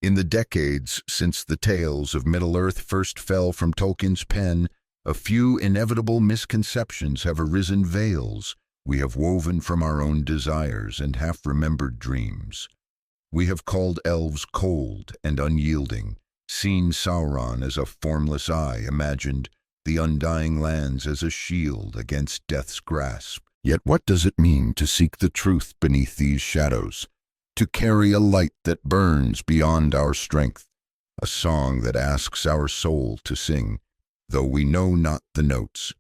In the decades since the tales of Middle-earth first fell from Tolkien's pen, a few inevitable misconceptions have arisen, veils we have woven from our own desires and half-remembered dreams. We have called elves cold and unyielding, seen Sauron as a formless eye, imagined the Undying lands as a shield against death's grasp. Yet what does it mean to seek the truth beneath these shadows? To carry a light that burns beyond our strength, a song that asks our soul to sing, though we know not the notes.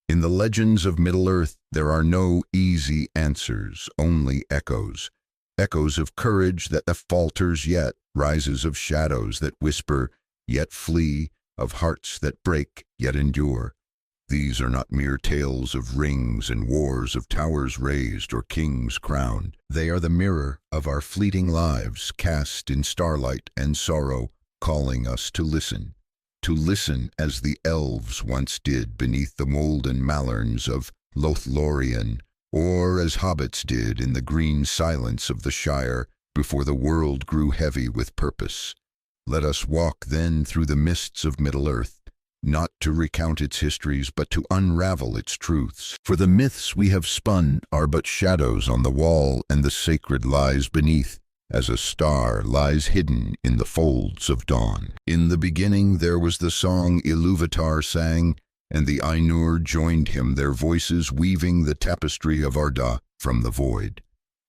In the legends of Middle-earth, there are no easy answers, only echoes. Echoes of courage that falters yet, rises of shadows that whisper yet flee, of hearts that break yet endure. These are not mere tales of rings and wars, of towers raised or kings crowned. They are the mirror of our fleeting lives, cast in starlight and sorrow, calling us to listen. To listen as the elves once did beneath the molten mallarns of Lothlorien, or as hobbits did in the green silence of the Shire before the world grew heavy with purpose. Let us walk then through the mists of Middle-earth, not to recount its histories, but to unravel its truths. For the myths we have spun are but shadows on the wall, and the sacred lies beneath, as a star lies hidden in the folds of dawn. In the beginning there was the song Ilúvatar sang, and the Ainur joined him, their voices weaving the tapestry of Arda from the void.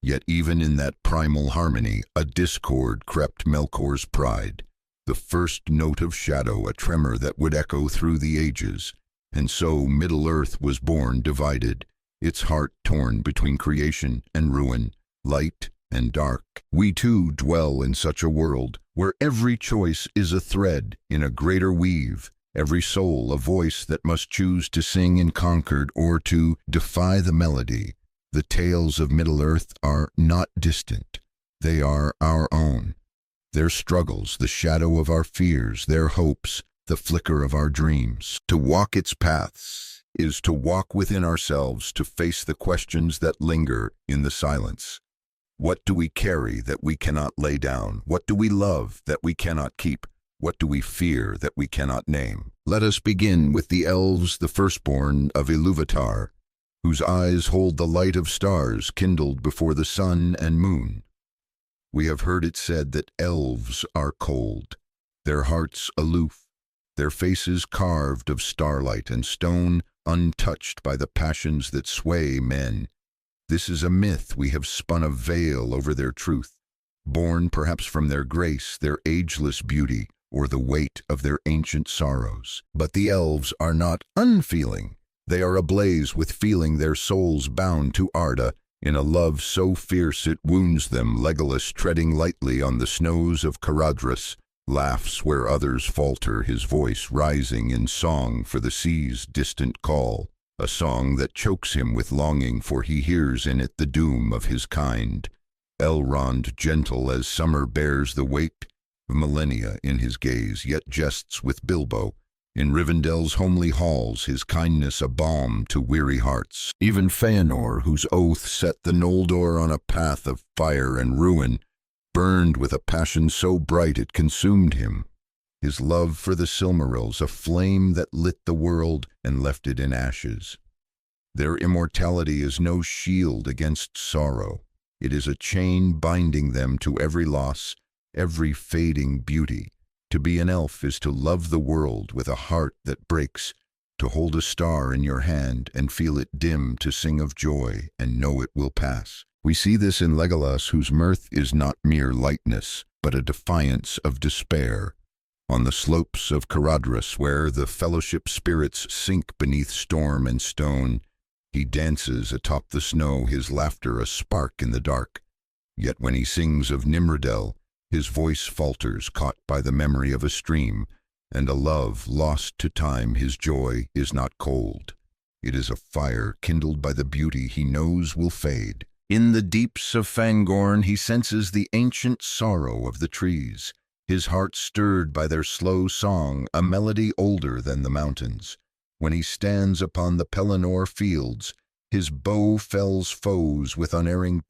Yet even in that primal harmony, a discord crept Melkor's pride. The first note of shadow, a tremor that would echo through the ages. And so Middle-earth was born divided, its heart torn between creation and ruin, light and dark. We too dwell in such a world, where every choice is a thread in a greater weave, every soul a voice that must choose to sing in concord or to defy the melody. The tales of Middle-earth are not distant. They are our own. Their struggles, the shadow of our fears, their hopes, the flicker of our dreams. To walk its paths is to walk within ourselves, to face the questions that linger in the silence. What do we carry that we cannot lay down? What do we love that we cannot keep? What do we fear that we cannot name? Let us begin with the elves, the firstborn of Ilúvatar, whose eyes hold the light of stars kindled before the sun and moon. We have heard it said that elves are cold, their hearts aloof, their faces carved of starlight and stone, untouched by the passions that sway men. This is a myth we have spun, a veil over their truth, born perhaps from their grace, their ageless beauty, or the weight of their ancient sorrows. But the elves are not unfeeling. They are ablaze with feeling, their souls bound to Arda, in a love so fierce it wounds them. Legolas, treading lightly on the snows of Caradhras, laughs where others falter, his voice rising in song for the sea's distant call, a song that chokes him with longing, for he hears in it the doom of his kind. Elrond, gentle as summer, bears the weight of millennia in his gaze, yet jests with Bilbo. In Rivendell's homely halls, his kindness a balm to weary hearts. Even Fëanor, whose oath set the Noldor on a path of fire and ruin, burned with a passion so bright it consumed him. His love for the Silmarils, a flame that lit the world and left it in ashes. Their immortality is no shield against sorrow. It is a chain binding them to every loss, every fading beauty. To be an elf is to love the world with a heart that breaks, to hold a star in your hand and feel it dim, to sing of joy and know it will pass. We see this in Legolas, whose mirth is not mere lightness, but a defiance of despair. On the slopes of Caradhras, where the fellowship spirits sink beneath storm and stone, he dances atop the snow, his laughter a spark in the dark. Yet when he sings of Nimrodel, his voice falters, caught by the memory of a stream, and a love lost to time. His joy is not cold. It is a fire kindled by the beauty he knows will fade. In the deeps of Fangorn he senses the ancient sorrow of the trees, his heart stirred by their slow song, a melody older than the mountains. When he stands upon the Pelennor fields, his bow fells foes with unerring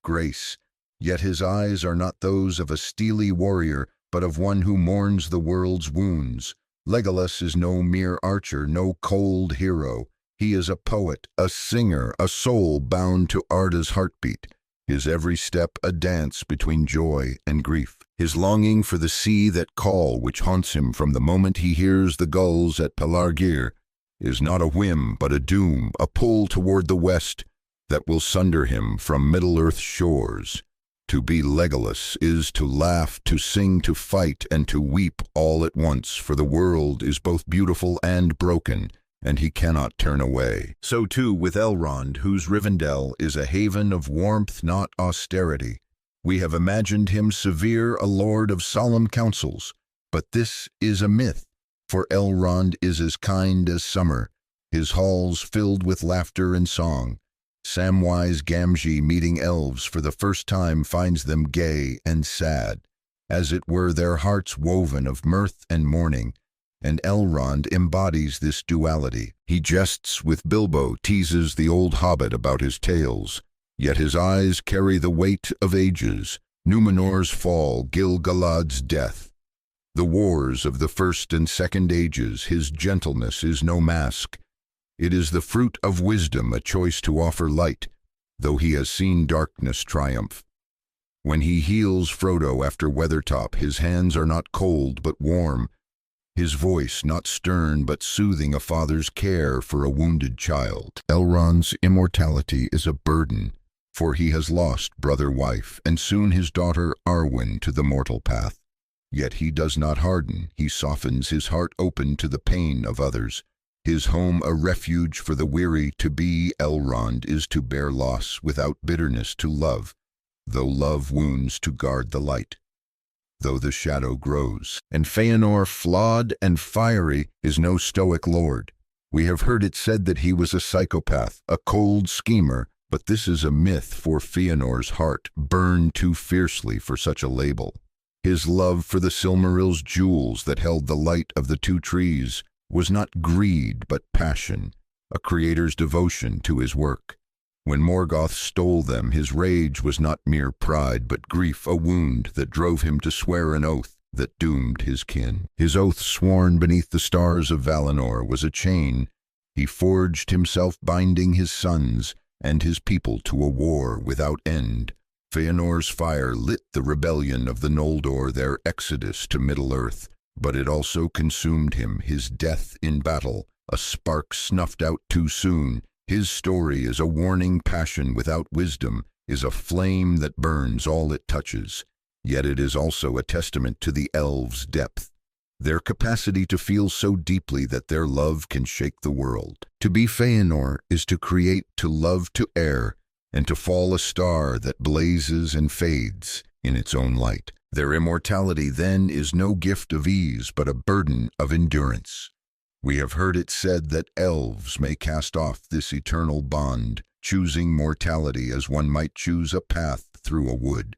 grace, Yet his eyes are not those of a steely warrior, but of one who mourns the world's wounds. Legolas is no mere archer, no cold hero. He is a poet, a singer, a soul bound to Arda's heartbeat. His every step a dance between joy and grief. His longing for the sea that call which haunts him from the moment he hears the gulls at Pelargir is not a whim but a doom, a pull toward the west that will sunder him from Middle-earth's shores. To be Legolas is to laugh, to sing, to fight, and to weep all at once, for the world is both beautiful and broken, and he cannot turn away. So too with Elrond, whose Rivendell is a haven of warmth, not austerity. We have imagined him severe, a lord of solemn counsels, but this is a myth, for Elrond is as kind as summer, his halls filled with laughter and song. Samwise Gamgee, meeting elves for the first time, finds them gay and sad, as it were their hearts woven of mirth and mourning, and Elrond embodies this duality. He jests with Bilbo, teases the old Hobbit about his tales, yet his eyes carry the weight of ages, Númenor's fall, Gil-galad's death. The wars of the first and second ages, his gentleness is no mask. It is the fruit of wisdom, a choice to offer light, though he has seen darkness triumph. When he heals Frodo after Weathertop, his hands are not cold but warm, his voice not stern but soothing, a father's care for a wounded child. Elrond's immortality is a burden, for he has lost brother-wife, and soon his daughter Arwen to the mortal path. Yet he does not harden, he softens his heart open to the pain of others. His home a refuge for the weary. To be Elrond is to bear loss without bitterness, to love, though love wounds, to guard the light, though the shadow grows. And Fëanor, flawed and fiery, is no stoic lord. We have heard it said that he was a psychopath, a cold schemer, but this is a myth, for Fëanor's heart burned too fiercely for such a label. His love for the Silmarils jewels that held the light of the two trees was not greed but passion, a creator's devotion to his work. When Morgoth stole them, his rage was not mere pride but grief, a wound that drove him to swear an oath that doomed his kin. His oath sworn beneath the stars of Valinor was a chain he forged himself, binding his sons and his people to a war without end. Fëanor's fire lit the rebellion of the Noldor, their exodus to Middle-earth, but it also consumed him, his death in battle, a spark snuffed out too soon. His story is a warning. Passion without wisdom is a flame that burns all it touches, yet it is also a testament to the elves' depth, their capacity to feel so deeply that their love can shake the world. To be Fëanor is to create, to love, to err, and to fall a star that blazes and fades in its own light. Their immortality then is no gift of ease, but a burden of endurance. We have heard it said that elves may cast off this eternal bond, choosing mortality as one might choose a path through a wood.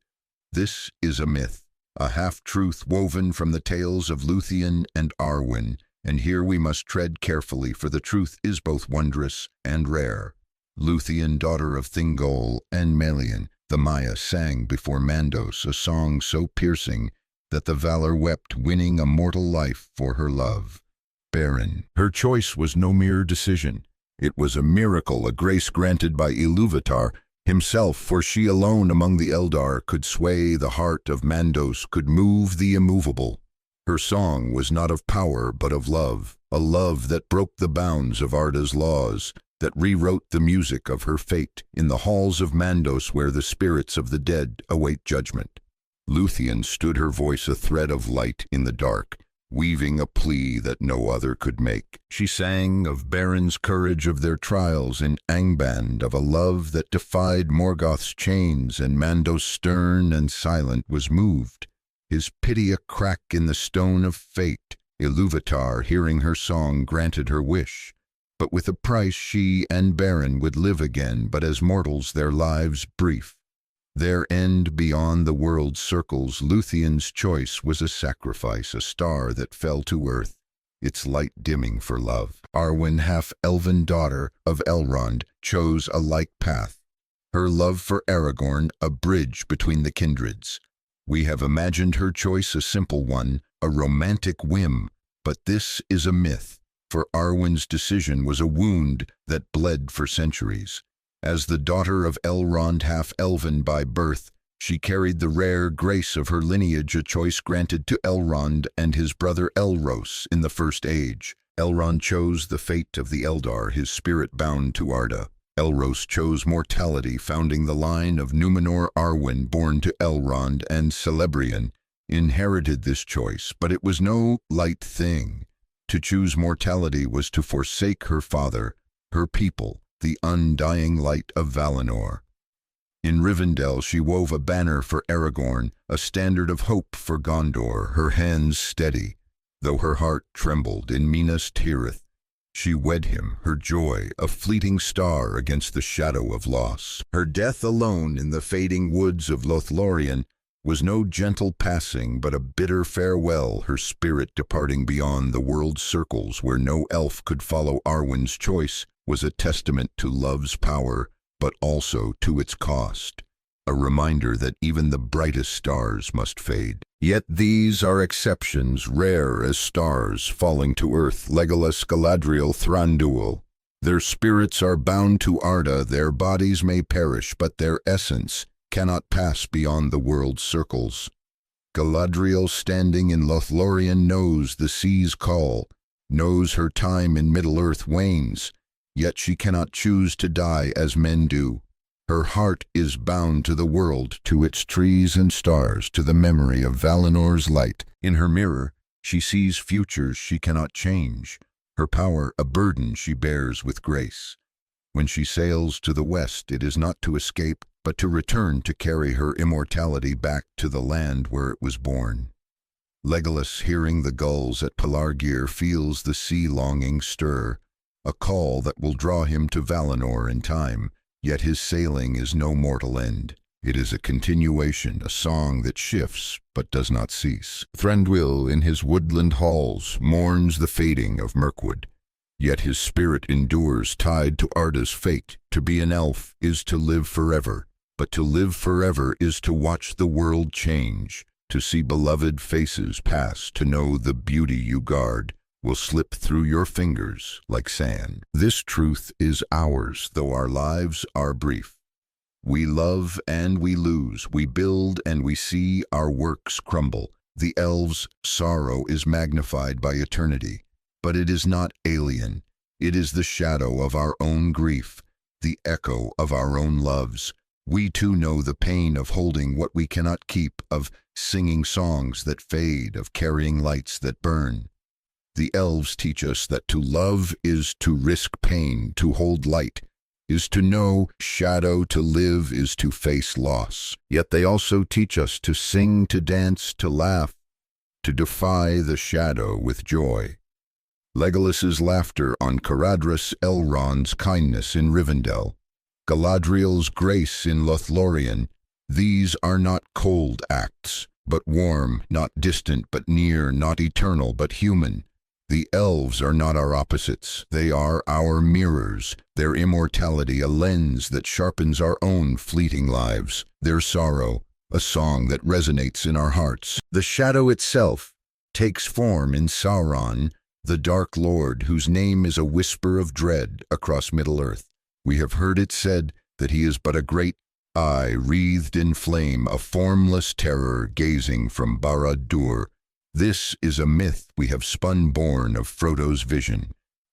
This is a myth, a half-truth woven from the tales of Luthien and Arwen, and here we must tread carefully, for the truth is both wondrous and rare. Luthien, daughter of Thingol and Melian, the Maya, sang before Mandos a song so piercing that the Valar wept, winning a mortal life for her love. Beren. Her choice was no mere decision. It was a miracle, a grace granted by Ilúvatar himself, for she alone among the Eldar could sway the heart of Mandos, could move the immovable. Her song was not of power but of love, a love that broke the bounds of Arda's laws, that rewrote the music of her fate in the halls of Mandos where the spirits of the dead await judgment. Luthien stood, her voice a thread of light in the dark, weaving a plea that no other could make. She sang of Beren's courage, of their trials in Angband, of a love that defied Morgoth's chains, and Mandos, stern and silent, was moved, his pity a crack in the stone of fate. Ilúvatar, hearing her song, granted her wish, but with a price. She and Beren would live again, but as mortals their lives brief, their end beyond the world's circles. Luthien's choice was a sacrifice, a star that fell to earth, its light dimming for love. Arwen, half-elven daughter of Elrond, chose a like path. her love for Aragorn a bridge between the kindreds. We have imagined her choice a simple one, a romantic whim, but this is a myth, for Arwen's decision was a wound that bled for centuries. As the daughter of Elrond, half-elven by birth, she carried the rare grace of her lineage, a choice granted to Elrond and his brother Elros in the First Age. Elrond chose the fate of the Eldar, his spirit bound to Arda. Elros chose mortality, founding the line of Númenor. Arwen, born to Elrond and Celebrian, inherited this choice, but it was no light thing. To choose mortality was to forsake her father, her people, the undying light of Valinor. In Rivendell she wove a banner for Aragorn, a standard of hope for Gondor, her hands steady, though her heart trembled in Minas Tirith. She wed him, her joy, a fleeting star against the shadow of loss. Her death alone in the fading woods of Lothlorien was no gentle passing, but a bitter farewell, her spirit departing beyond the world's circles where no elf could follow. Arwen's choice was a testament to love's power, but also to its cost, a reminder that even the brightest stars must fade. Yet these are exceptions, rare as stars falling to earth. Legolas, Galadriel, Thranduil. Their spirits are bound to Arda, their bodies may perish, but their essence cannot pass beyond the world's circles. Galadriel, standing in Lothlorien, knows the sea's call, knows her time in Middle-earth wanes, yet she cannot choose to die as men do. Her heart is bound to the world, to its trees and stars, to the memory of Valinor's light. In her mirror, she sees futures she cannot change, her power a burden she bears with grace. When she sails to the west, it is not to escape, but to return, to carry her immortality back to the land where it was born. Legolas, hearing the gulls at Pelargir, feels the sea longing stir, a call that will draw him to Valinor in time. Yet his sailing is no mortal end. It is a continuation, a song that shifts but does not cease. Thranduil in his woodland halls mourns the fading of Mirkwood. Yet his spirit endures, tied to Arda's fate. To be an elf is to live forever, but to live forever is to watch the world change, to see beloved faces pass, to know the beauty you guard will slip through your fingers like sand. This truth is ours, though our lives are brief. We love and we lose, we build and we see our works crumble. The elves' sorrow is magnified by eternity, but it is not alien. It is the shadow of our own grief, the echo of our own loves. We too know the pain of holding what we cannot keep, of singing songs that fade, of carrying lights that burn. The elves teach us that to love is to risk pain, to hold light is to know shadow, to live is to face loss. Yet they also teach us to sing, to dance, to laugh, to defy the shadow with joy. Legolas's laughter on Caradhras, Elrond's kindness in Rivendell, Galadriel's grace in Lothlorien, these are not cold acts, but warm, not distant, but near, not eternal, but human. The elves are not our opposites, they are our mirrors, their immortality a lens that sharpens our own fleeting lives, their sorrow a song that resonates in our hearts. The shadow itself takes form in Sauron, the Dark Lord, whose name is a whisper of dread across Middle-earth. We have heard it said that he is but a great eye wreathed in flame, a formless terror gazing from Barad-dûr. This is a myth we have spun born of Frodo's vision.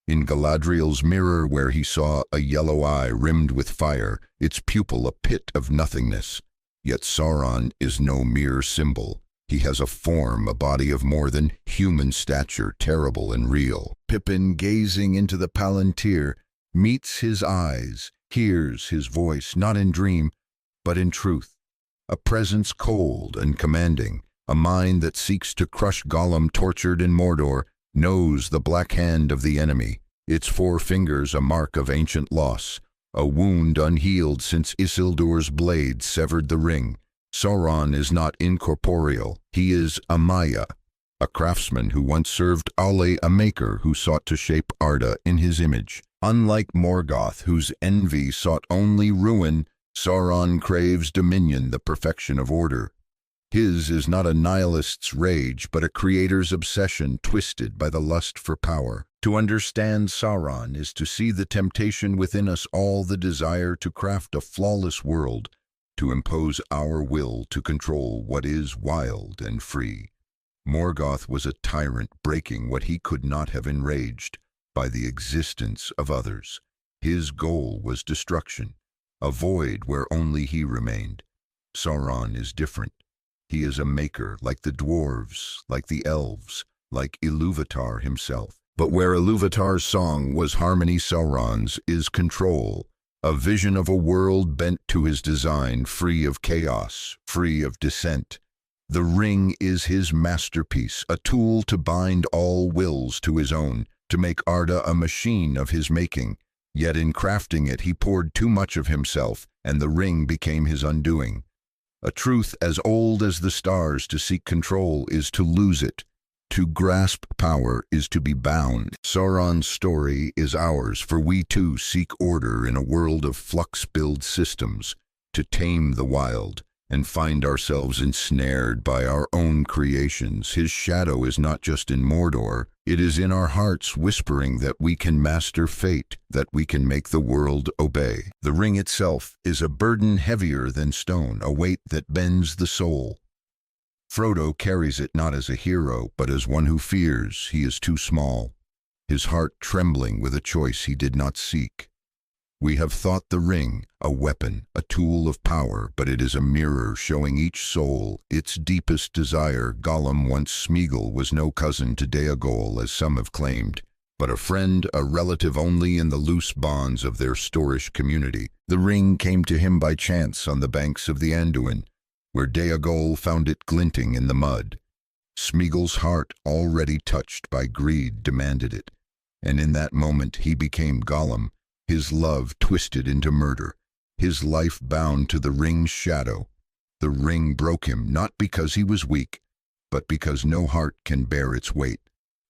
In Galadriel's mirror, where he saw a yellow eye rimmed with fire, its pupil a pit of nothingness. Yet Sauron is no mere symbol. He has a form, a body of more than human stature, terrible and real. Pippin, gazing into the Palantir, meets his eyes, hears his voice, not in dream, but in truth. A presence cold and commanding, a mind that seeks to crush Gollum tortured in Mordor, knows the black hand of the enemy, its 4 fingers a mark of ancient loss, a wound unhealed since Isildur's blade severed the ring. Sauron is not incorporeal, he is a Maya, a craftsman who once served Ale, a maker who sought to shape Arda in his image. Unlike Morgoth, whose envy sought only ruin, Sauron craves dominion, the perfection of order. His is not a nihilist's rage, but a creator's obsession twisted by the lust for power. To understand Sauron is to see the temptation within us all, the desire to craft a flawless world, to impose our will to control what is wild and free. Morgoth was a tyrant breaking what he could not have enraged by the existence of others. His goal was destruction, a void where only he remained. Sauron is different. He is a maker, like the Dwarves, like the Elves, like Ilúvatar himself. But where Ilúvatar's song was harmony, Sauron's is control, a vision of a world bent to his design, free of chaos, free of dissent. The ring is his masterpiece, a tool to bind all wills to his own, to make Arda a machine of his making. Yet in crafting it he poured too much of himself, and the ring became his undoing. A truth as old as the stars: to seek control is to lose it. To grasp power is to be bound. Sauron's story is ours, for we too seek order in a world of flux-built systems, to tame the wild and find ourselves ensnared by our own creations. His shadow is not just in Mordor, it is in our hearts, whispering that we can master fate, that we can make the world obey. The ring itself is a burden heavier than stone, a weight that bends the soul. Frodo carries it not as a hero, but as one who fears he is too small, his heart trembling with a choice he did not seek. We have thought the ring a weapon, a tool of power, but it is a mirror showing each soul its deepest desire. Gollum, once Smeagol, was no cousin to Déagol, as some have claimed, but a friend, a relative only in the loose bonds of their Storish community. The ring came to him by chance on the banks of the Anduin, where Déagol found it glinting in the mud. Smeagol's heart, already touched by greed, demanded it, and in that moment he became Gollum, his love twisted into murder, his life bound to the ring's shadow. The ring broke him, not because he was weak, but because no heart can bear its weight.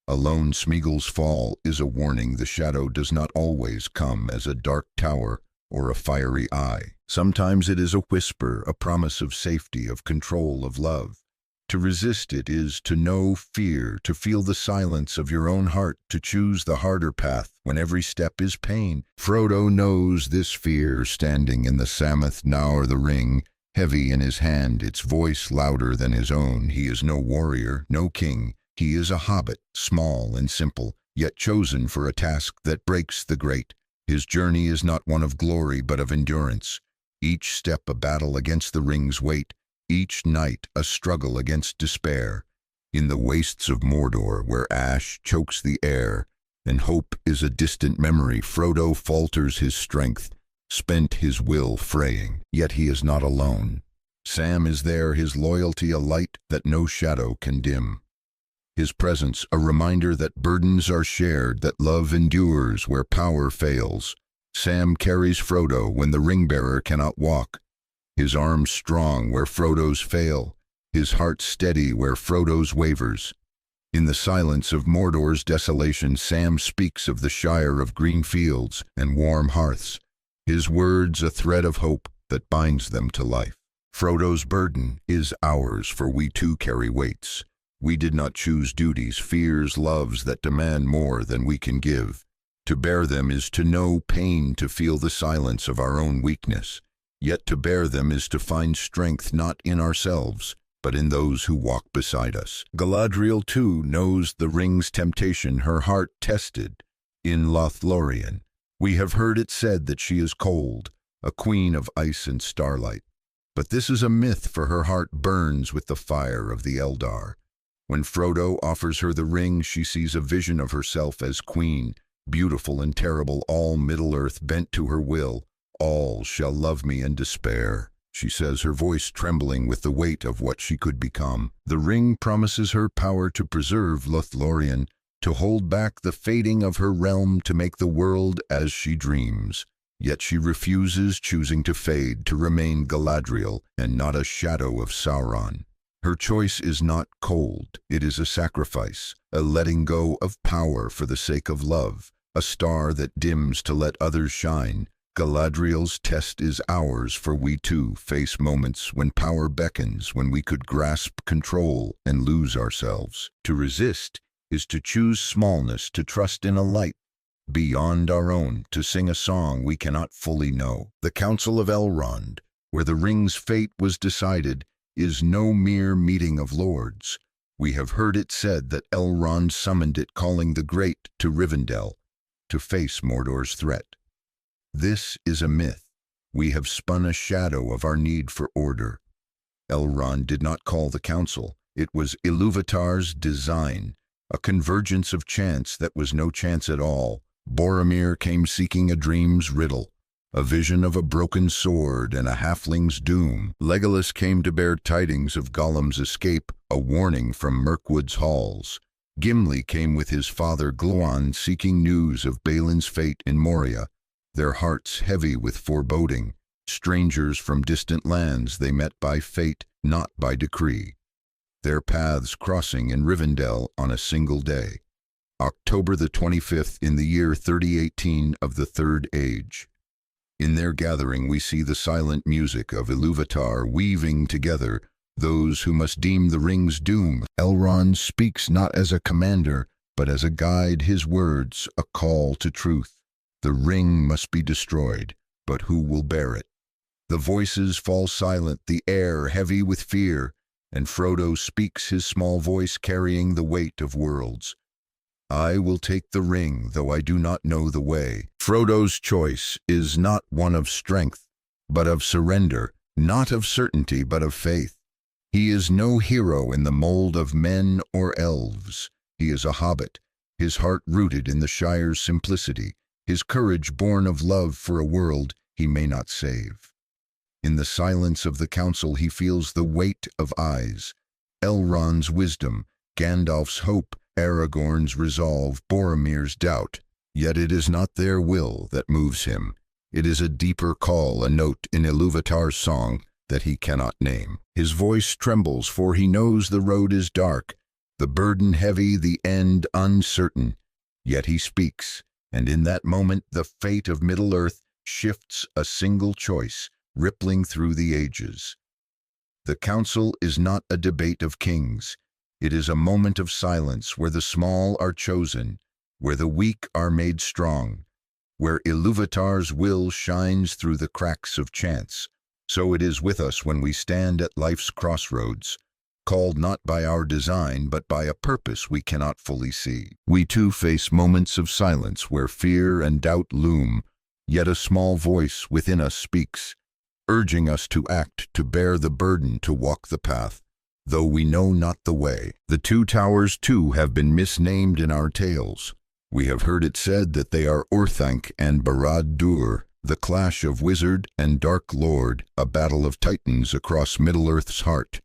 Alone, Smeagol's fall is a warning. The shadow does not always come as a dark tower or a fiery eye. Sometimes it is a whisper, a promise of safety, of control, of love. To resist it is to know fear, to feel the silence of your own heart, to choose the harder path when every step is pain. Frodo knows this fear, standing in the Sammath Naur, the ring, heavy in his hand, its voice louder than his own. He is no warrior, no king. He is a hobbit, small and simple, yet chosen for a task that breaks the great. His journey is not one of glory, but of endurance. Each step a battle against the ring's weight, each night a struggle against despair. In the wastes of Mordor, where ash chokes the air, and hope is a distant memory, Frodo falters his strength, spent his will fraying. Yet he is not alone. Sam is there, his loyalty a light that no shadow can dim. His presence a reminder that burdens are shared, that love endures where power fails. Sam carries Frodo when the ring-bearer cannot walk, his arms strong where Frodo's fail, his heart steady where Frodo's wavers. In the silence of Mordor's desolation, Sam speaks of the Shire of green fields and warm hearths, his words a thread of hope that binds them to life. Frodo's burden is ours, for we too carry weights. We did not choose duties, fears, loves that demand more than we can give. To bear them is to know pain, to feel the silence of our own weakness. Yet to bear them is to find strength not in ourselves, but in those who walk beside us. Galadriel too knows the ring's temptation, her heart tested in Lothlorien. We have heard it said that she is cold, a queen of ice and starlight. But this is a myth, for her heart burns with the fire of the Eldar. When Frodo offers her the ring, she sees a vision of herself as queen, beautiful and terrible, all Middle-earth bent to her will. All shall love me and despair, she says, her voice trembling with the weight of what she could become. The ring promises her power to preserve Lothlorien, to hold back the fading of her realm, to make the world as she dreams. Yet she refuses, choosing to fade, to remain Galadriel and not a shadow of Sauron. Her choice is not cold, it is a sacrifice, a letting go of power for the sake of love, a star that dims to let others shine, Galadriel's test is ours, for we too face moments when power beckons, when we could grasp control and lose ourselves. To resist is to choose smallness, to trust in a light beyond our own, to sing a song we cannot fully know. The Council of Elrond, where the ring's fate was decided, is no mere meeting of lords. We have heard it said that Elrond summoned it, calling the great to Rivendell to face Mordor's threat. This is a myth. We have spun a shadow of our need for order. Elrond did not call the council. It was Ilúvatar's design, a convergence of chance that was no chance at all. Boromir came seeking a dream's riddle, a vision of a broken sword and a halfling's doom. Legolas came to bear tidings of Gollum's escape, a warning from Mirkwood's halls. Gimli came with his father Glóin, seeking news of Balin's fate in Moria, their hearts heavy with foreboding. Strangers from distant lands they met by fate, not by decree, their paths crossing in Rivendell on a single day, October the 25th in the year 3018 of the Third Age. In their gathering we see the silent music of Ilúvatar weaving together those who must deem the ring's doom. Elrond speaks not as a commander, but as a guide, his words a call to truth. The ring must be destroyed, but who will bear it? The voices fall silent, the air heavy with fear, and Frodo speaks, his small voice carrying the weight of worlds. I will take the ring, though I do not know the way. Frodo's choice is not one of strength, but of surrender, not of certainty, but of faith. He is no hero in the mold of men or elves. He is a hobbit, his heart rooted in the Shire's simplicity, his courage born of love for a world he may not save. In the silence of the council he feels the weight of eyes, Elrond's wisdom, Gandalf's hope, Aragorn's resolve, Boromir's doubt. Yet it is not their will that moves him. It is a deeper call, a note in Ilúvatar's song that he cannot name. His voice trembles, for he knows the road is dark, the burden heavy, the end uncertain. Yet he speaks, and in that moment the fate of Middle-earth shifts, a single choice, rippling through the ages. The council is not a debate of kings. It is a moment of silence where the small are chosen, where the weak are made strong, where Ilúvatar's will shines through the cracks of chance. So it is with us when we stand at life's crossroads, called not by our design but by a purpose we cannot fully see. We too face moments of silence where fear and doubt loom, yet a small voice within us speaks, urging us to act, to bear the burden, to walk the path, though we know not the way. The two towers too have been misnamed in our tales. We have heard it said that they are Orthanc and Barad-dûr, the clash of wizard and dark lord, a battle of titans across Middle-earth's heart.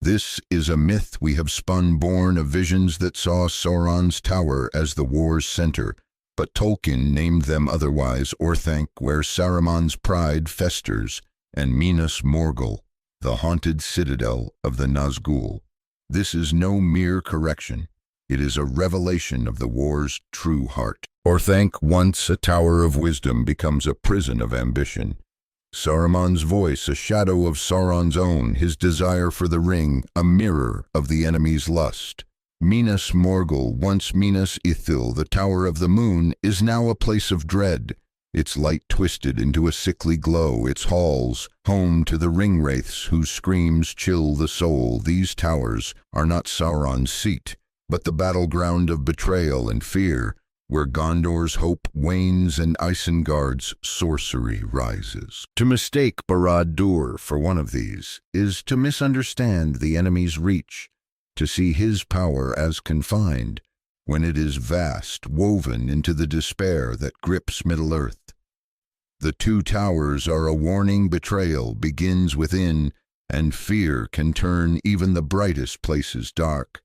This is a myth we have spun, born of visions that saw Sauron's tower as the war's center, but Tolkien named them otherwise: Orthanc, where Saruman's pride festers, and Minas Morgul, the haunted citadel of the Nazgûl. This is no mere correction. It is a revelation of the war's true heart. Orthanc, once a tower of wisdom, becomes a prison of ambition. Saruman's voice, a shadow of Sauron's own, his desire for the ring, a mirror of the enemy's lust. Minas Morgul, once Minas Ithil, the tower of the moon, is now a place of dread, its light twisted into a sickly glow, its halls home to the ring-wraiths whose screams chill the soul. These towers are not Sauron's seat, but the battleground of betrayal and fear, where Gondor's hope wanes and Isengard's sorcery rises. To mistake Barad-dûr for one of these is to misunderstand the enemy's reach, to see his power as confined, when it is vast, woven into the despair that grips Middle-earth. The two towers are a warning. Betrayal begins within, and fear can turn even the brightest places dark.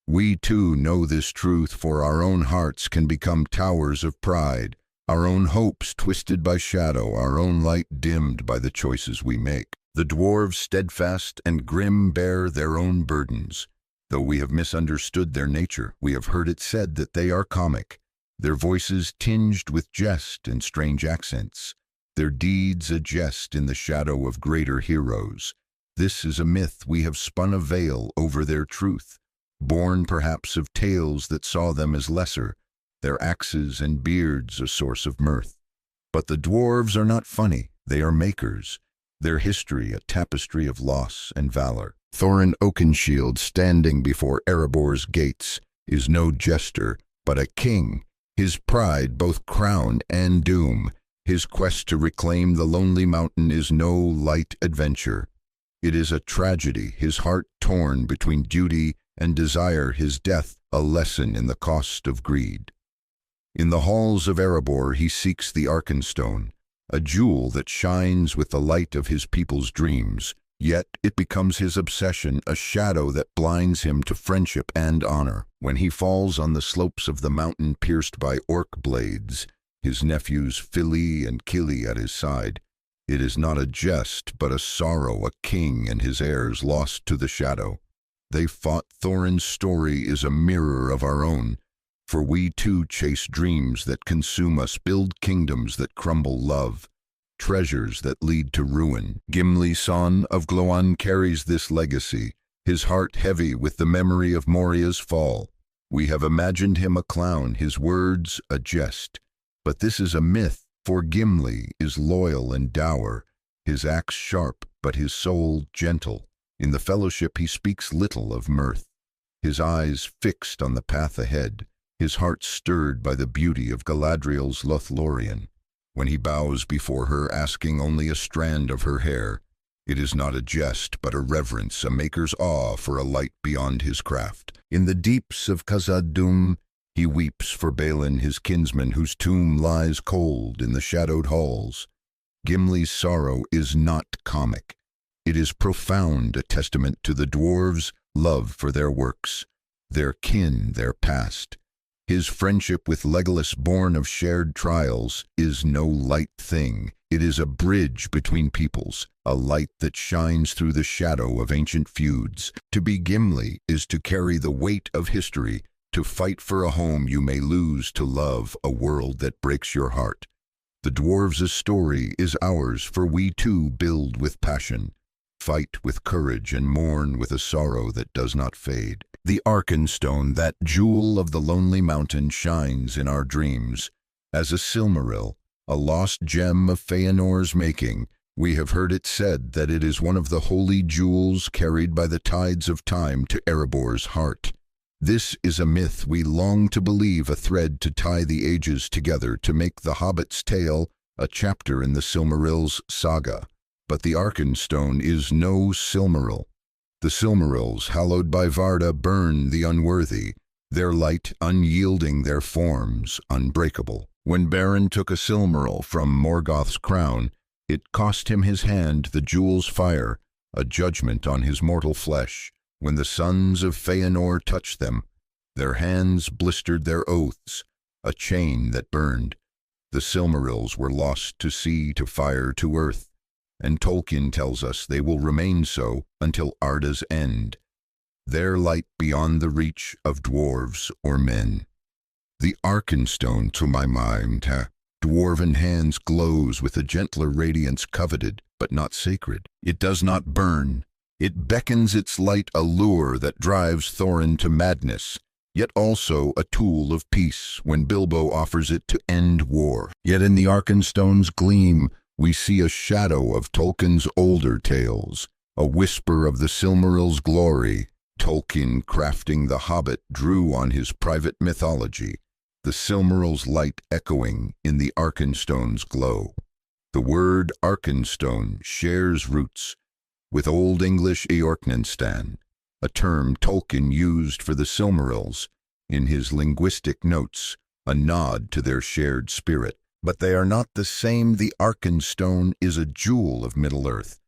We too know this truth, for our own hearts can become towers of pride, our own hopes twisted by shadow, our own light dimmed by the choices we make. The dwarves, steadfast and grim, bear their own burdens. Though we have misunderstood their nature, we have heard it said that they are comic, their voices tinged with jest and strange accents. their deeds a jest in the shadow of greater heroes. This is a myth we have spun a veil over their truth, born perhaps of tales that saw them as lesser, their axes and beards a source of mirth. But the dwarves are not funny, they are makers, their history a tapestry of loss and valor. Thorin Oakenshield, standing before Erebor's gates, is no jester, but a king, his pride both crown and doom. His quest to reclaim the lonely mountain is no light adventure. It is a tragedy, his heart torn between duty and desire, his death a lesson in the cost of greed. In the halls of Erebor he seeks the Arkenstone, a jewel that shines with the light of his people's dreams, yet it becomes his obsession, a shadow that blinds him to friendship and honor. When he falls on the slopes of the mountain pierced by orc blades, his nephews Fili and Kili at his side, it is not a jest, but a sorrow, a king and his heirs lost to the shadow. They fought. Thorin's story is a mirror of our own, for we too chase dreams that consume us, build kingdoms that crumble love, treasures that lead to ruin. Gimli, son of Gloin, carries this legacy, his heart heavy with the memory of Moria's fall. We have imagined him a clown, his words a jest. But this is a myth, for Gimli is loyal and dour, his axe sharp, but his soul gentle. In the fellowship he speaks little of mirth, his eyes fixed on the path ahead, his heart stirred by the beauty of Galadriel's Lothlorien. When he bows before her, asking only a strand of her hair, it is not a jest, but a reverence, a maker's awe for a light beyond his craft. In the deeps of Khazad-dûm, he weeps for Balin, his kinsman, whose tomb lies cold in the shadowed halls. Gimli's sorrow is not comic. It is profound, a testament to the dwarves' love for their works, their kin, their past. His friendship with Legolas, born of shared trials, is no light thing. It is a bridge between peoples, a light that shines through the shadow of ancient feuds. To be Gimli is to carry the weight of history, to fight for a home you may lose, to love a world that breaks your heart. The dwarves' story is ours, for we too build with passion, fight with courage, and mourn with a sorrow that does not fade. The Arkenstone, that jewel of the lonely mountain, shines in our dreams. As a Silmaril, a lost gem of Feanor's making, we have heard it said that it is one of the holy jewels carried by the tides of time to Erebor's heart. This is a myth we long to believe, a thread to tie the ages together, to make the Hobbit's tale a chapter in the Silmarils saga. But the Arkenstone is no Silmaril. The Silmarils, hallowed by Varda, burn the unworthy, their light unyielding, their forms unbreakable. When Beren took a Silmaril from Morgoth's crown, it cost him his hand, the jewel's fire, a judgment on his mortal flesh. When the sons of Feanor touched them, their hands blistered their oaths, a chain that burned. The Silmarils were lost to sea, to fire, to earth, and Tolkien tells us they will remain so until Arda's end, their light beyond the reach of dwarves or men. The Arkenstone, to my mind, dwarven hands, glows with a gentler radiance coveted, but not sacred. It does not burn. It beckons its light, a lure that drives Thorin to madness, yet also a tool of peace when Bilbo offers it to end war. Yet in the Arkenstone's gleam, we see a shadow of Tolkien's older tales, a whisper of the Silmaril's glory. Tolkien, crafting The Hobbit, drew on his private mythology, the Silmaril's light echoing in the Arkenstone's glow. The word Arkenstone shares roots with Old English Eorknenstan, a term Tolkien used for the Silmarils in his linguistic notes, a nod to their shared spirit. But they are not the same. The Arkenstone is a jewel of Middle-earth,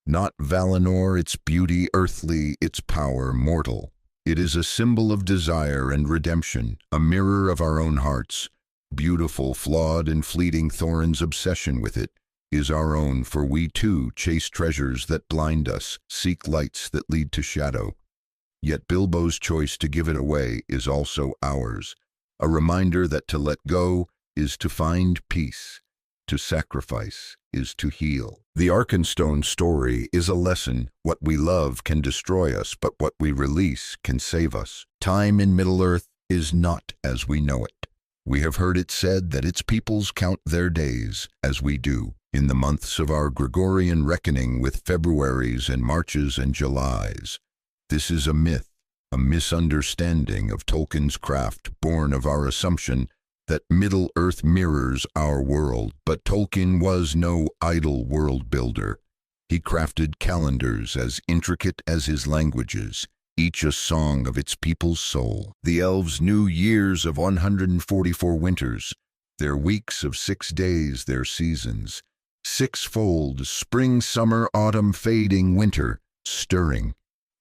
not Valinor, its beauty earthly, its power mortal. It is a symbol of desire and redemption, a mirror of our own hearts. Beautiful, flawed, and fleeting, Thorin's obsession with it is our own, for we too chase treasures that blind us, seek lights that lead to shadow. Yet Bilbo's choice to give it away is also ours, a reminder that to let go is to find peace, to sacrifice is to heal. The Arkenstone story is a lesson. What we love can destroy us, but what we release can save us. Time in Middle-earth is not as we know it. We have heard it said that its peoples count their days as we do, in the months of our Gregorian reckoning with Februaries and Marches and Julys. This is a myth, a misunderstanding of Tolkien's craft, born of our assumption that Middle-earth mirrors our world. But Tolkien was no idle world builder. He crafted calendars as intricate as his languages, each a song of its people's soul. The Elves knew years of 144 winters, their weeks of 6 days, their seasons. Sixfold, spring, summer, autumn, fading, winter, stirring.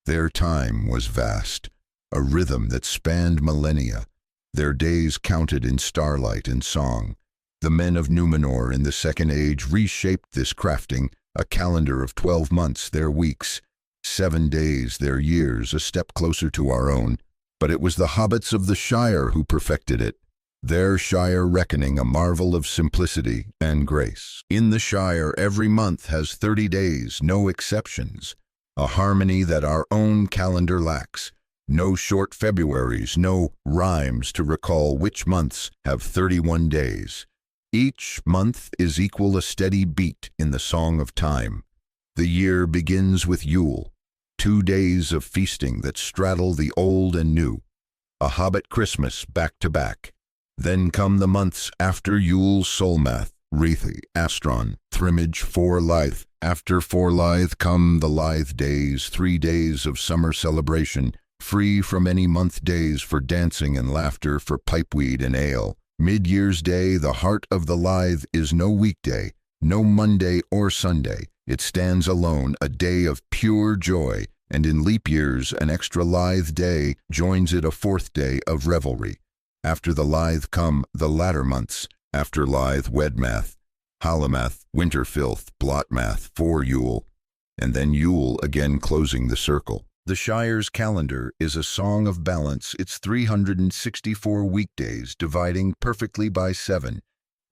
Their time was vast, a rhythm that spanned millennia, their days counted in starlight and song. The men of Numenor in the Second Age reshaped this crafting, a calendar of 12 months, their weeks, 7 days, their years, a step closer to our own. But it was the hobbits of the Shire who perfected it, their Shire reckoning, a marvel of simplicity and grace. In the Shire, every month has 30 days, no exceptions, a harmony that our own calendar lacks. No short Februaries, no rhymes to recall which months have 31 days. Each month is equal a steady beat in the song of time. The year begins with Yule, 2 days of feasting that straddle the old and new, a Hobbit Christmas back to back. Then come the months after Yule: Solmath, Wreathi, Astron, Thrimage, Forlyth. After Forlyth come the Lithe days, 3 days of summer celebration, free from any month days for dancing and laughter, for pipeweed and ale. Mid-year's day, the heart of the Lithe, is no weekday, no Monday or Sunday. It stands alone, a day of pure joy, and in leap years an extra Lithe day joins it, a 4th day of revelry. After the Lithe come the latter months, after Lithe, Wedmath, Hallowmath, Winterfilth, Blotmath, for Yule, and then Yule again, closing the circle. The Shire's calendar is a song of balance, its 364 weekdays dividing perfectly by 7,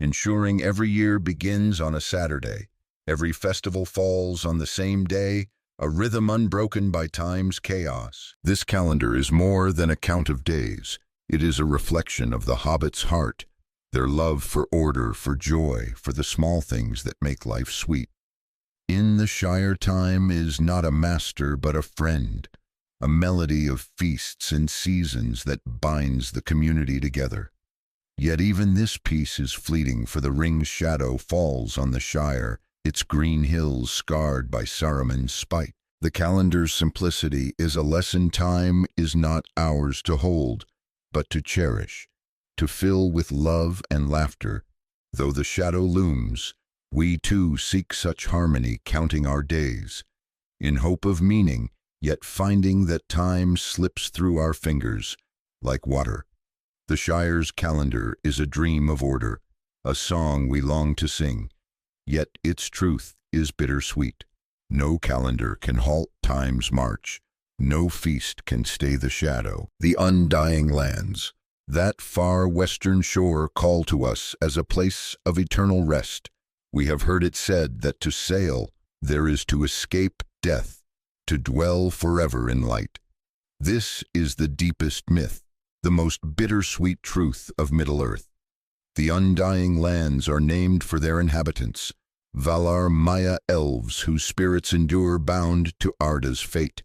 ensuring every year begins on a Saturday. Every festival falls on the same day, a rhythm unbroken by time's chaos. This calendar is more than a count of days. It is a reflection of the Hobbit's heart, their love for order, for joy, for the small things that make life sweet. In the Shire, time is not a master but a friend, a melody of feasts and seasons that binds the community together. Yet even this peace is fleeting, for the ring's shadow falls on the Shire, its green hills scarred by Saruman's spite. The calendar's simplicity is a lesson. Time is not ours to hold, but to cherish, to fill with love and laughter. Though the shadow looms, we too seek such harmony, counting our days, in hope of meaning, yet finding that time slips through our fingers like water. The Shire's calendar is a dream of order, a song we long to sing, yet its truth is bittersweet. No calendar can halt time's march, no feast can stay the shadow. The undying lands, that far western shore, call to us as a place of eternal rest. We have heard it said that to sail there is to escape death, to dwell forever in light. This is the deepest myth, the most bittersweet truth of Middle-earth. The undying lands are named for their inhabitants, Valar Maya elves whose spirits endure, bound to Arda's fate.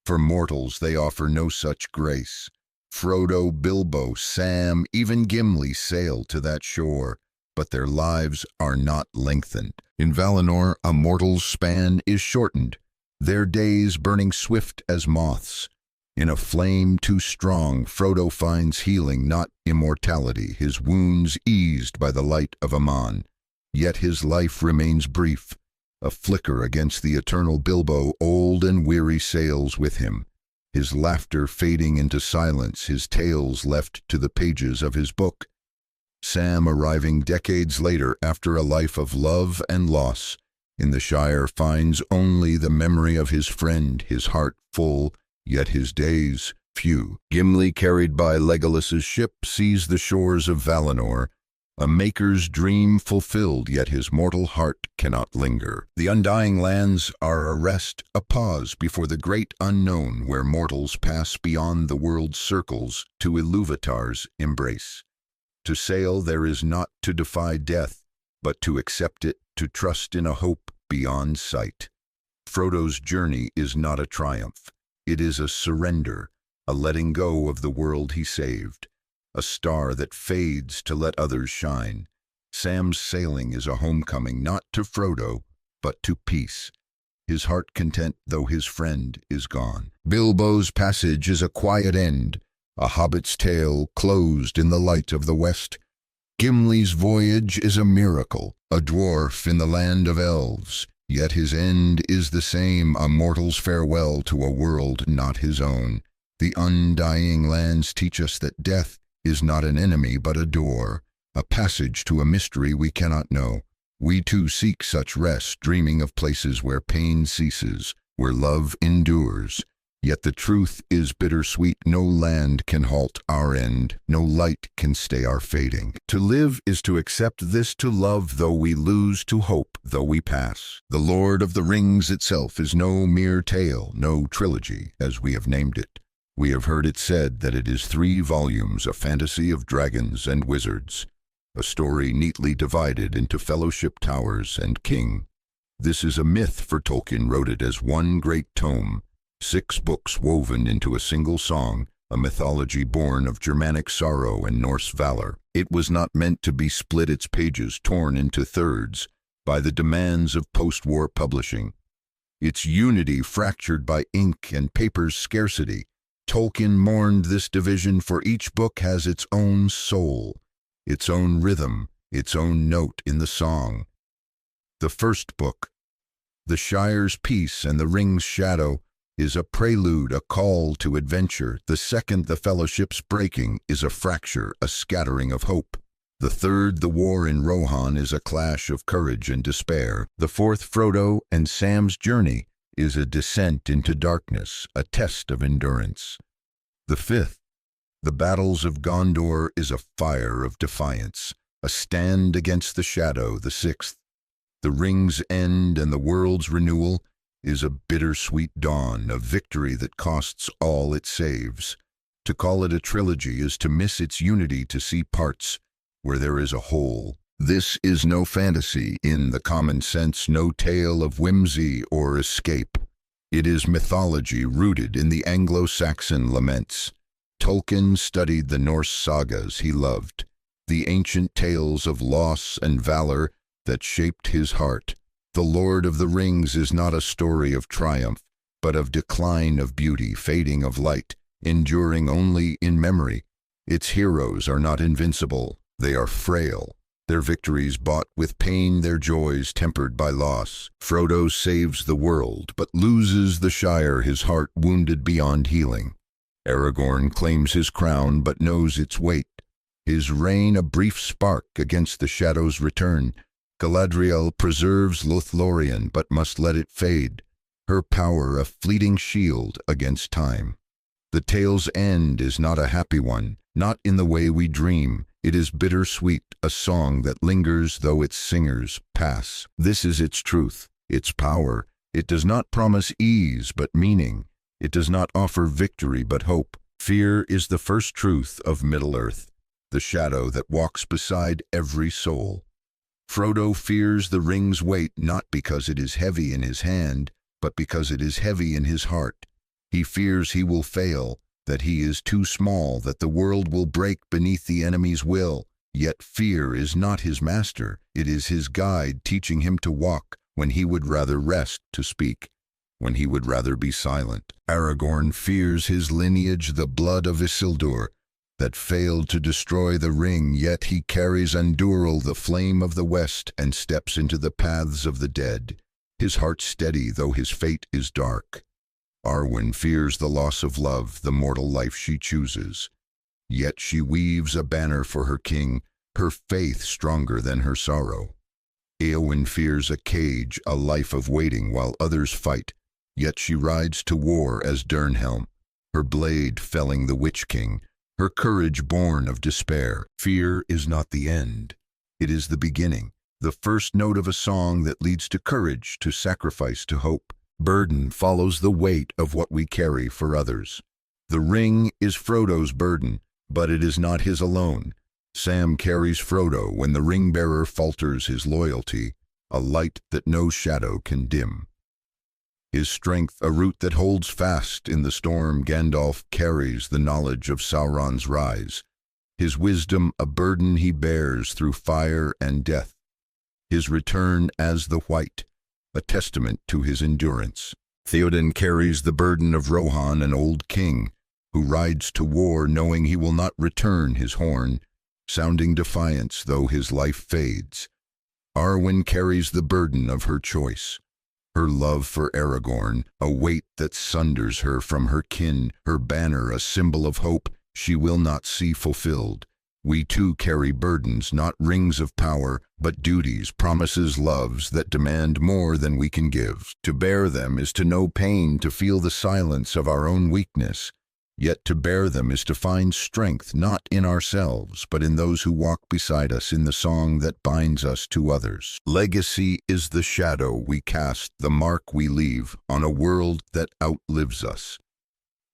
For mortals they offer no such grace. Frodo, Bilbo, Sam, even Gimli sail to that shore, but their lives are not lengthened. In Valinor, a mortal's span is shortened, their days burning swift as moths. In a flame too strong, Frodo finds healing, not immortality, his wounds eased by the light of Aman. Yet his life remains brief, a flicker against the eternal. Bilbo, old and weary, sails with him, his laughter fading into silence, his tales left to the pages of his book. Sam, arriving decades later after a life of love and loss, in the Shire finds only the memory of his friend, his heart full, yet his days few. Gimli, carried by Legolas's ship, sees the shores of Valinor, A maker's dream fulfilled, yet his mortal heart cannot linger. The undying lands are a rest, a pause before the great unknown, where mortals pass beyond the world's circles to Ilúvatar's embrace. To sail there is not to defy death, but to accept it, to trust in a hope beyond sight. Frodo's journey is not a triumph. It is a surrender, a letting go of the world he saved. A star that fades to let others shine. Sam's sailing is a homecoming not to Frodo, but to peace. His heart content though his friend is gone. Bilbo's passage is a quiet end, a hobbit's tale closed in the light of the west. Gimli's voyage is a miracle, a dwarf in the land of elves, yet his end is the same, a mortal's farewell to a world not his own. The undying lands teach us that death is not an enemy but a door, a passage to a mystery we cannot know. We too seek such rest, dreaming of places where pain ceases, where love endures. Yet the truth is bittersweet, no land can halt our end, no light can stay our fading. To live is to accept this, to love though we lose, to hope though we pass. The Lord of the Rings itself is no mere tale, no trilogy, as we have named it. We have heard it said that it is 3 volumes, a fantasy of dragons and wizards, a story neatly divided into fellowship towers and king. This is a myth, for Tolkien wrote it as one great tome, 6 books woven into a single song, a mythology born of Germanic sorrow and Norse valor. It was not meant to be split, its pages torn into thirds by the demands of post-war publishing. Its unity fractured by ink and paper's scarcity. Tolkien mourned this division, for each book has its own soul, its own rhythm, its own note in the song. The first book, The Shire's Peace and the Ring's Shadow, is a prelude, a call to adventure. The second, The Fellowship's Breaking, is a fracture, a scattering of hope. The third, The War in Rohan, is a clash of courage and despair. The fourth, Frodo and Sam's Journey, is a descent into darkness, a test of endurance. The fifth, The Battles of Gondor, is a fire of defiance, a stand against the shadow. The sixth, The Ring's End and the World's Renewal, is a bittersweet dawn, a victory that costs all it saves. To call it a trilogy is to miss its unity, to see parts where there is a whole. This is no fantasy in the common sense, no tale of whimsy or escape. It is mythology rooted in the Anglo-Saxon laments. Tolkien studied the Norse sagas he loved, the ancient tales of loss and valor that shaped his heart. The Lord of the Rings is not a story of triumph, but of decline of beauty, fading of light, enduring only in memory. Its heroes are not invincible, they are frail. Their victories bought with pain, their joys tempered by loss. Frodo saves the world, but loses the Shire, his heart wounded beyond healing. Aragorn claims his crown, but knows its weight. His reign a brief spark against the shadow's return. Galadriel preserves Lothlorien, but must let it fade. Her power a fleeting shield against time. The tale's end is not a happy one, not in the way we dream. It is bittersweet, a song that lingers though its singers pass. This is its truth, its power. It does not promise ease but meaning. It does not offer victory but hope. Fear is the first truth of Middle-earth, the shadow that walks beside every soul. Frodo fears the ring's weight, not because it is heavy in his hand, but because it is heavy in his heart. He fears he will fail, that he is too small, that the world will break beneath the enemy's will. Yet fear is not his master, it is his guide, teaching him to walk when he would rather rest, to speak when he would rather be silent. Aragorn fears his lineage, the blood of Isildur, that failed to destroy the ring, yet he carries Andúril, the flame of the west, and steps into the paths of the dead, his heart steady though his fate is dark. Arwen fears the loss of love, the mortal life she chooses. Yet she weaves a banner for her king, her faith stronger than her sorrow. Éowyn fears a cage, a life of waiting while others fight, yet she rides to war as Dernhelm, her blade felling the Witch King, her courage born of despair. Fear is not the end. It is the beginning, the first note of a song that leads to courage, to sacrifice, to hope. Burden follows the weight of what we carry for others. The ring is Frodo's burden, but it is not his alone. Sam carries Frodo when the ring-bearer falters his loyalty, a light that no shadow can dim. His strength a root that holds fast in the storm. Gandalf carries the knowledge of Sauron's rise. His wisdom a burden he bears through fire and death. His return as the White, a testament to his endurance. Theoden carries the burden of Rohan, an old king, who rides to war knowing he will not return his horn, sounding defiance though his life fades. Arwen carries the burden of her choice. Her love for Aragorn, a weight that sunders her from her kin, her banner a symbol of hope she will not see fulfilled. We too carry burdens, not rings of power, but duties, promises, loves that demand more than we can give. To bear them is to know pain, to feel the silence of our own weakness. Yet to bear them is to find strength not in ourselves, but in those who walk beside us, in the song that binds us to others. Legacy is the shadow we cast, the mark we leave on a world that outlives us.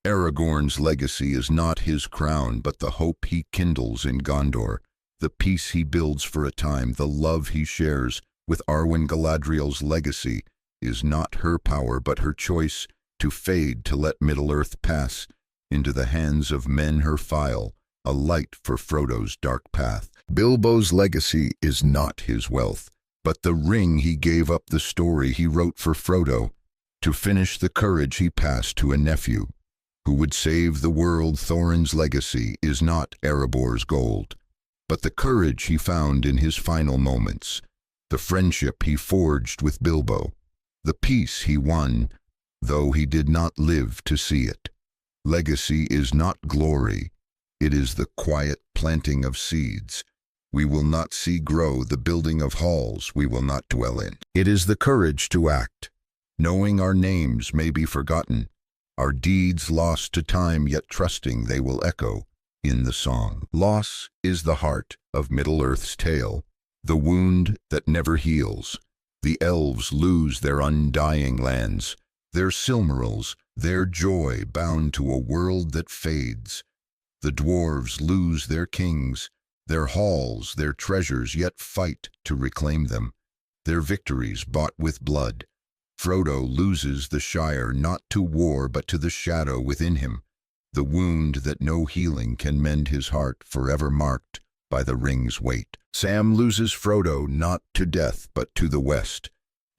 Aragorn's legacy is not his crown, but the hope he kindles in Gondor, the peace he builds for a time, the love he shares with Arwen. Galadriel's legacy is not her power, but her choice to fade, to let Middle-earth pass into the hands of men, her file, a light for Frodo's dark path. Bilbo's legacy is not his wealth, but the ring he gave up, the story he wrote for Frodo, to finish the courage he passed to a nephew who would save the world. Thorin's legacy is not Erebor's gold, but the courage he found in his final moments, the friendship he forged with Bilbo, the peace he won, though he did not live to see it. Legacy is not glory, it is the quiet planting of seeds we will not see grow, the building of halls we will not dwell in. It is the courage to act, knowing our names may be forgotten, our deeds lost to time, yet trusting they will echo in the song. Loss is the heart of Middle-earth's tale, the wound that never heals. The Elves lose their undying lands, their Silmarils, their joy bound to a world that fades. The Dwarves lose their kings, their halls, their treasures, yet fight to reclaim them, their victories bought with blood. Frodo loses the Shire not to war but to the shadow within him, the wound that no healing can mend, his heart forever marked by the ring's weight. Sam loses Frodo not to death but to the west,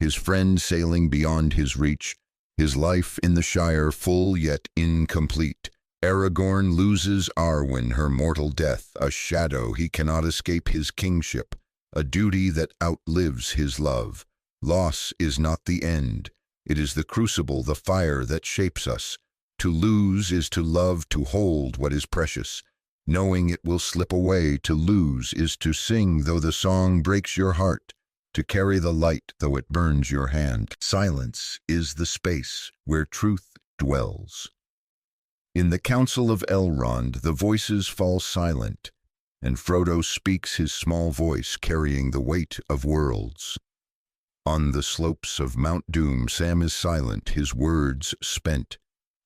his friend sailing beyond his reach, his life in the Shire full yet incomplete. Aragorn loses Arwen, her mortal death, a shadow he cannot escape, his kingship, a duty that outlives his love. Loss is not the end, it is the crucible, the fire that shapes us. To lose is to love, to hold what is precious, knowing it will slip away. To lose is to sing though the song breaks your heart, to carry the light though it burns your hand. Silence is the space where truth dwells. In the council of Elrond the voices fall silent, and Frodo speaks his small voice carrying the weight of worlds. On the slopes of Mount Doom Sam is silent, his words spent,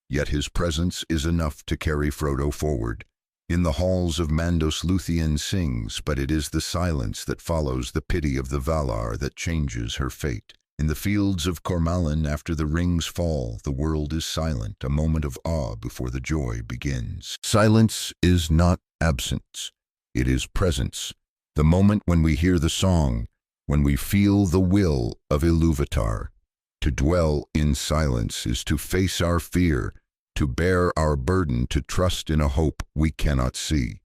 yet his presence is enough to carry Frodo forward. In the halls of Mandos Luthien sings, but it is the silence that follows the pity of the Valar that changes her fate. In the fields of Cormallen after the rings fall, the world is silent, a moment of awe before the joy begins. Silence is not absence, it is presence, the moment when we hear the song, when we feel the will of Ilúvatar. To dwell in silence is to face our fear, to bear our burden, to trust in a hope we cannot see.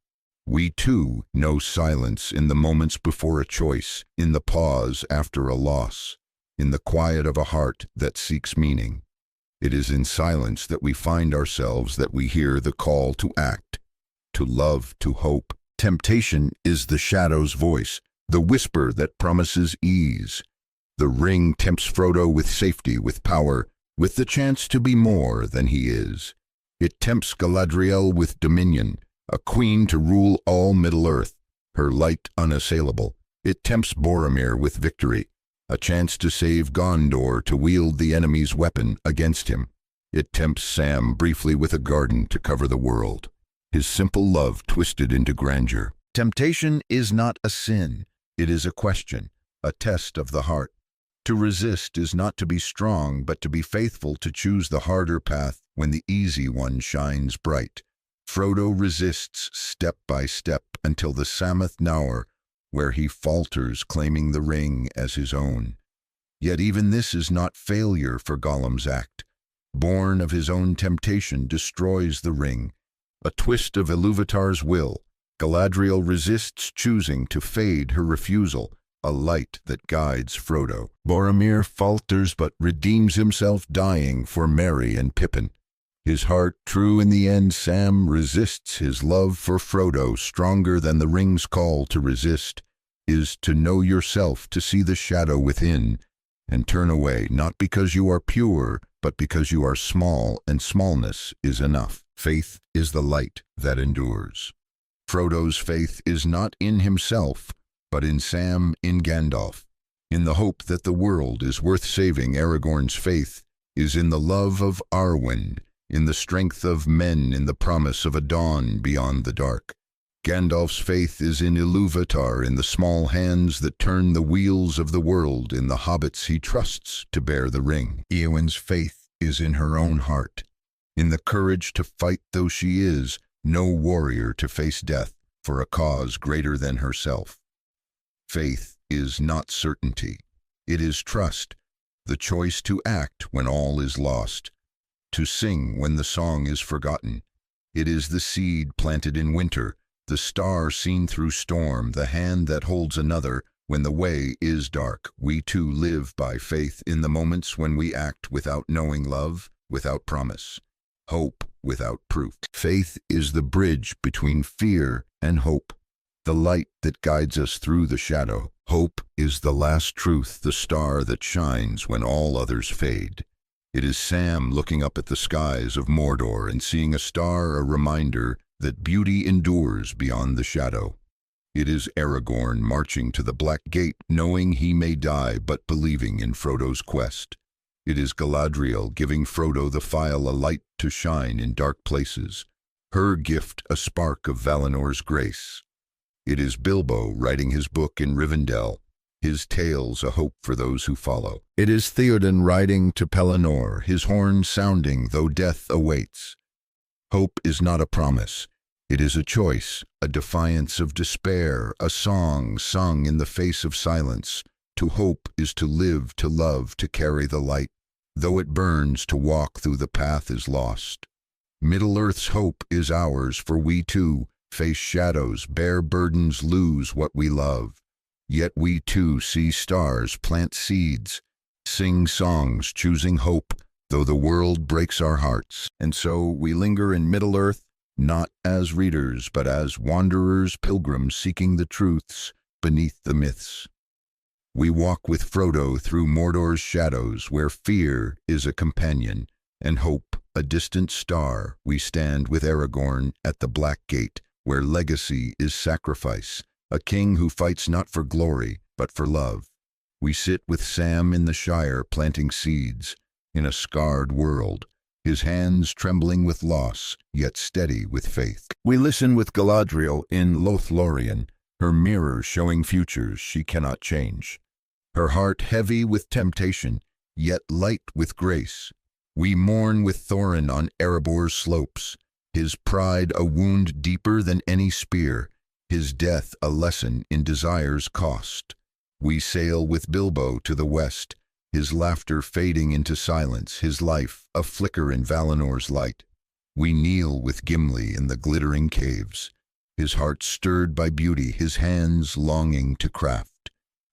We too know silence in the moments before a choice, in the pause after a loss, in the quiet of a heart that seeks meaning. It is in silence that we find ourselves, that we hear the call to act, to love, to hope. Temptation is the shadow's voice, the whisper that promises ease. The ring tempts Frodo with safety, with power, with the chance to be more than he is. It tempts Galadriel with dominion, a queen to rule all Middle-earth, her light unassailable. It tempts Boromir with victory, a chance to save Gondor to wield the enemy's weapon against him. It tempts Sam briefly with a garden to cover the world, his simple love twisted into grandeur. Temptation is not a sin, it is a question, a test of the heart. To resist is not to be strong, but to be faithful to choose the harder path when the easy one shines bright. Frodo resists step by step until the Sammath Naur, where he falters, claiming the ring as his own. Yet even this is not failure for Gollum's act. Born of his own temptation, destroys the ring. A twist of Ilúvatar's will, Galadriel resists, choosing to fade her refusal, a light that guides Frodo. Boromir falters but redeems himself, dying for Merry and Pippin. His heart true in the end, Sam resists. His love for Frodo, stronger than the ring's call to resist, is to know yourself, to see the shadow within, and turn away, not because you are pure, but because you are small, and smallness is enough. Faith is the light that endures. Frodo's faith is not in himself, but in Sam, in Gandalf. In the hope that the world is worth saving, Aragorn's faith is in the love of Arwen, in the strength of men, in the promise of a dawn beyond the dark. Gandalf's faith is in Ilúvatar, in the small hands that turn the wheels of the world, in the hobbits he trusts to bear the ring. Eowyn's faith is in her own heart, in the courage to fight though she is no warrior, to face death for a cause greater than herself. Faith is not certainty, it is trust, the choice to act when all is lost, to sing when the song is forgotten. It is the seed planted in winter, the star seen through storm, the hand that holds another when the way is dark. We too live by faith in the moments when we act without knowing, love without promise, hope without proof. Faith is the bridge between fear and hope, the light that guides us through the shadow. Hope is the last truth, the star that shines when all others fade. It is Sam looking up at the skies of Mordor and seeing a star, a reminder that beauty endures beyond the shadow. It is Aragorn marching to the Black Gate, knowing he may die but believing in Frodo's quest. It is Galadriel giving Frodo the phial, a light to shine in dark places, her gift a spark of Valinor's grace. It is Bilbo writing his book in Rivendell, his tales a hope for those who follow. It is Theoden riding to Pelennor, his horn sounding though death awaits. Hope is not a promise, it is a choice, a defiance of despair, a song sung in the face of silence. To hope is to live, to love, to carry the light. Though it burns, to walk through the path is lost. Middle-earth's hope is ours, for we too face shadows, bear burdens, lose what we love. Yet we too see stars, plant seeds, sing songs, choosing hope, though the world breaks our hearts. And so we linger in Middle-earth, not as readers, but as wanderers, pilgrims seeking the truths beneath the myths. We walk with Frodo through Mordor's shadows, where fear is a companion and hope a distant star. We stand with Aragorn at the Black Gate, where legacy is sacrifice, a king who fights not for glory, but for love. We sit with Sam in the Shire, planting seeds in a scarred world, his hands trembling with loss, yet steady with faith. We listen with Galadriel in Lothlorien, her mirror showing futures she cannot change. Her heart heavy with temptation, yet light with grace. We mourn with Thorin on Erebor's slopes, his pride a wound deeper than any spear, his death a lesson in desire's cost. We sail with Bilbo to the west, his laughter fading into silence, his life a flicker in Valinor's light. We kneel with Gimli in the glittering caves, his heart stirred by beauty, his hands longing to craft.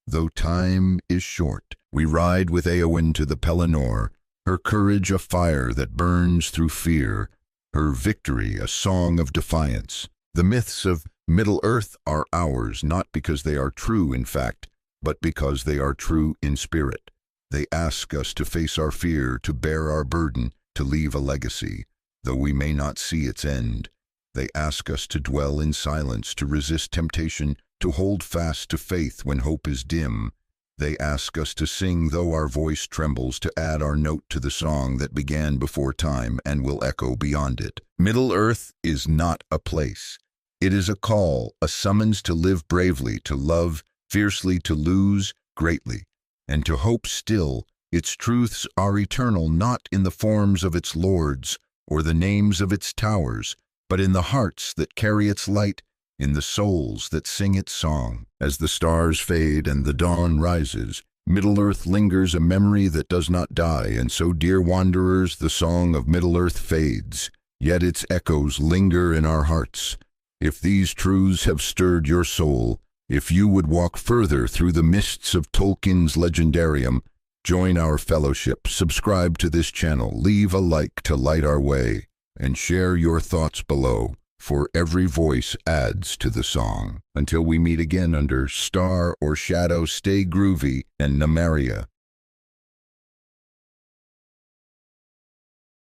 Though time is short, we ride with Éowyn to the Pelennor, her courage a fire that burns through fear, her victory a song of defiance. The myths of Middle-earth are ours, not because they are true in fact, but because they are true in spirit. They ask us to face our fear, to bear our burden, to leave a legacy, though we may not see its end. They ask us to dwell in silence, to resist temptation, to hold fast to faith when hope is dim. They ask us to sing though our voice trembles, to add our note to the song that began before time and will echo beyond it. Middle-earth is not a place. It is a call, a summons to live bravely, to love fiercely, to lose greatly, and to hope still. Its truths are eternal, not in the forms of its lords or the names of its towers, but in the hearts that carry its light, in the souls that sing its song. As the stars fade and the dawn rises, Middle-earth lingers, a memory that does not die, and so, dear wanderers, the song of Middle-earth fades, yet its echoes linger in our hearts. If these truths have stirred your soul, if you would walk further through the mists of Tolkien's legendarium, join our fellowship, subscribe to this channel, leave a like to light our way, and share your thoughts below, for every voice adds to the song. Until we meet again under Star or Shadow, stay groovy and Namaria.